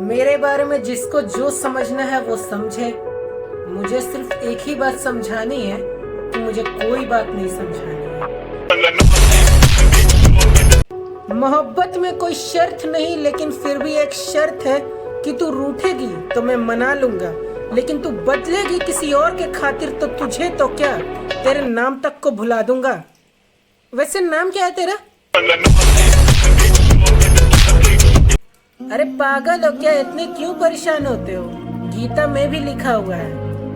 मेरे बारे में जिसको जो समझना है वो समझे। मुझे सिर्फ एक ही बात समझानी है कि मुझे कोई बात नहीं समझानी है। मोहब्बत में कोई शर्त नहीं, लेकिन फिर भी एक शर्त है कि तू रूठेगी तो मैं मना लूंगा, लेकिन तू बदलेगी किसी और के खातिर तो तुझे तो क्या, तेरे नाम तक को भुला दूंगा। वैसे नाम क्या है तेरा? अरे पागल हो क्या? इतने क्यों परेशान होते हो? गीता में भी लिखा हुआ है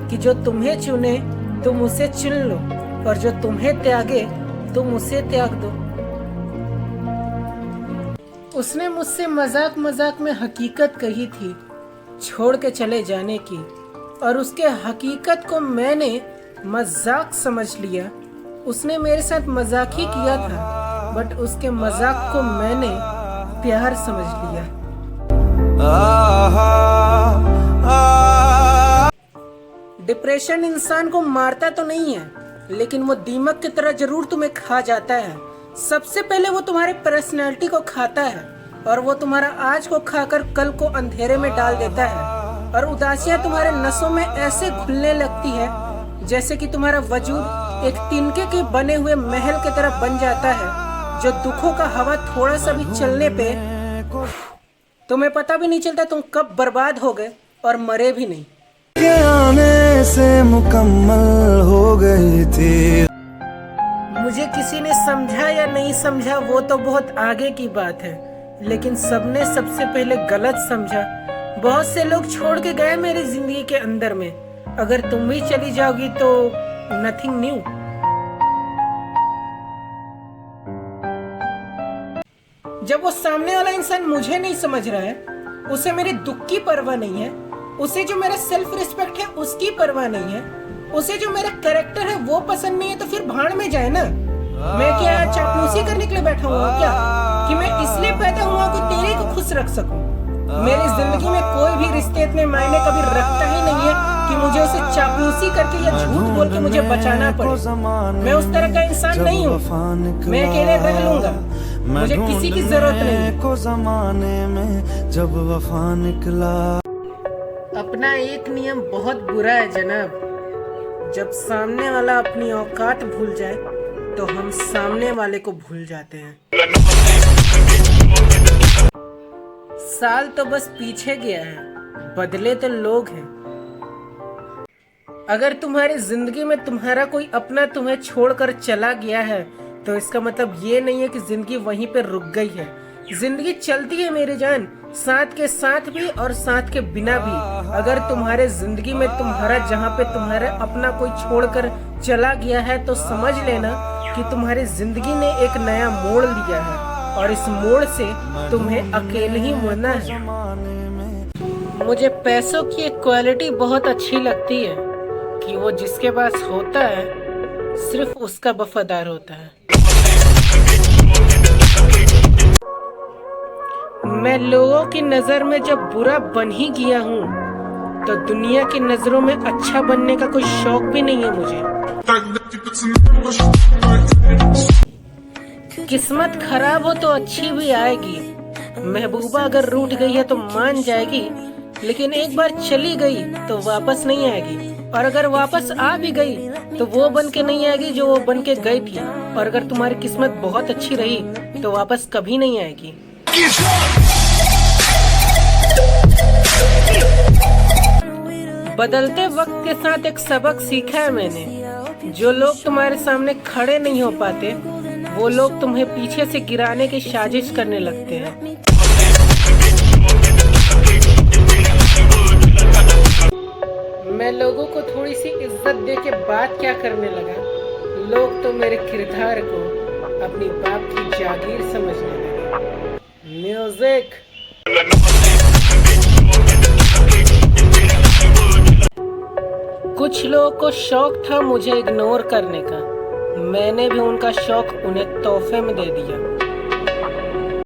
कि जो तुम्हें चुने तुम उसे चुन लो, और जो तुम्हें त्यागे तुम उसे त्याग दो। उसने मुझसे मजाक मजाक में हकीकत कही थी छोड़ के चले जाने की, और उसके हकीकत को मैंने मजाक समझ लिया। उसने मेरे साथ मजाक ही किया था, बट उसके मजाक को मैंने प्यार समझ लिया। डिप्रेशन इंसान को मारता तो नहीं है, लेकिन वो दीमक की तरह जरूर तुम्हें खा जाता है। सबसे पहले वो तुम्हारे पर्सनैलिटी को खाता है, और वो तुम्हारा आज को खाकर कल को अंधेरे में डाल देता है। और उदासियां तुम्हारे नसों में ऐसे घुलने लगती है जैसे कि तुम्हारा वजूद एक तिनके के बने हुए महल की तरह बन जाता है, जो दुखों का हवा थोड़ा सा भी चलने पे तुम्हें पता भी नहीं चलता तुम कब बर्बाद हो गए और मरे भी नहीं। के आने से मुकम्मल हो गई थी। मुझे किसी ने समझा या नहीं समझा वो तो बहुत आगे की बात है, लेकिन सबने सबसे पहले गलत समझा। बहुत से लोग छोड़ के गए मेरी जिंदगी के अंदर में। अगर तुम भी चली जाओगी तो नथिंग न्यू। जब वो सामने वाला इंसान मुझे नहीं समझ रहा है, उसे मेरे दुख की परवाह नहीं है, उसे जो मेरा सेल्फ रिस्पेक्ट है उसकी परवाह नहीं है, उसे जो मेरा कैरेक्टर है वो पसंद नहीं है, तो फिर भाड़ में जाए ना। मैं क्या चापलूसी करने के लिए बैठा हुआ क्या कि मैं इसलिए पैदा हुआ कि तेरे को खुश रख सकूं? मेरी जिंदगी में कोई भी रिश्ते इतने मायने कभी रखता ही नहीं है कि मुझे उसे चापलूसी करके या झूठ बोल के मुझे बचाना पड़े। मैं उस तरह का इंसान नहीं हूँ। मैं अकेले रह लूंगा, मुझे किसी की जरूरत नहीं है। ज़माने में जब वफा निकला। अपना एक नियम बहुत बुरा है जनाब। जब सामने वाला अपनी औकात भूल जाए तो हम सामने वाले को भूल जाते हैं। साल तो बस पीछे गया है, बदले तो लोग हैं। अगर तुम्हारी जिंदगी में तुम्हारा कोई अपना तुम्हें छोड़कर चला गया है तो इसका मतलब ये नहीं है कि जिंदगी वहीं पे रुक गई है। जिंदगी चलती है मेरी जान, साथ के साथ भी और साथ के बिना भी। अगर तुम्हारे जिंदगी में तुम्हारा जहाँ पे तुम्हारा अपना कोई छोड़कर चला गया है तो समझ लेना कि तुम्हारी जिंदगी ने एक नया मोड़ लिया है, और इस मोड़ से तुम्हें अकेले ही मुड़ना है। मुझे पैसों की एक क्वालिटी बहुत अच्छी लगती है कि वो जिसके पास होता है सिर्फ उसका वफादार होता है। मैं लोगों की नजर में जब बुरा बन ही गया हूँ तो दुनिया की नजरों में अच्छा बनने का कोई शौक भी नहीं है मुझे। किस्मत खराब हो तो अच्छी भी आएगी। महबूबा अगर रूठ गई है तो मान जाएगी, लेकिन एक बार चली गई तो वापस नहीं आएगी। और अगर वापस आ भी गई तो वो बन के नहीं आएगी जो वो बन के गई थी। और अगर तुम्हारी किस्मत बहुत अच्छी रही तो वापस कभी नहीं आएगी। बदलते वक्त के साथ एक सबक सीखा है मैंने। जो लोग तुम्हारे सामने खड़े नहीं हो पाते वो लोग तुम्हें पीछे से गिराने की साजिश करने लगते हैं। मैं लोगों को थोड़ी सी इज्जत दे के बात क्या करने लगा, लोग तो मेरे किरदार को अपनी बाप की जागीर समझने लगे। म्यूजिक। कुछ लोगों को शौक था मुझे इग्नोर करने का, मैंने भी उनका शौक उन्हें तोहफे में दे दिया।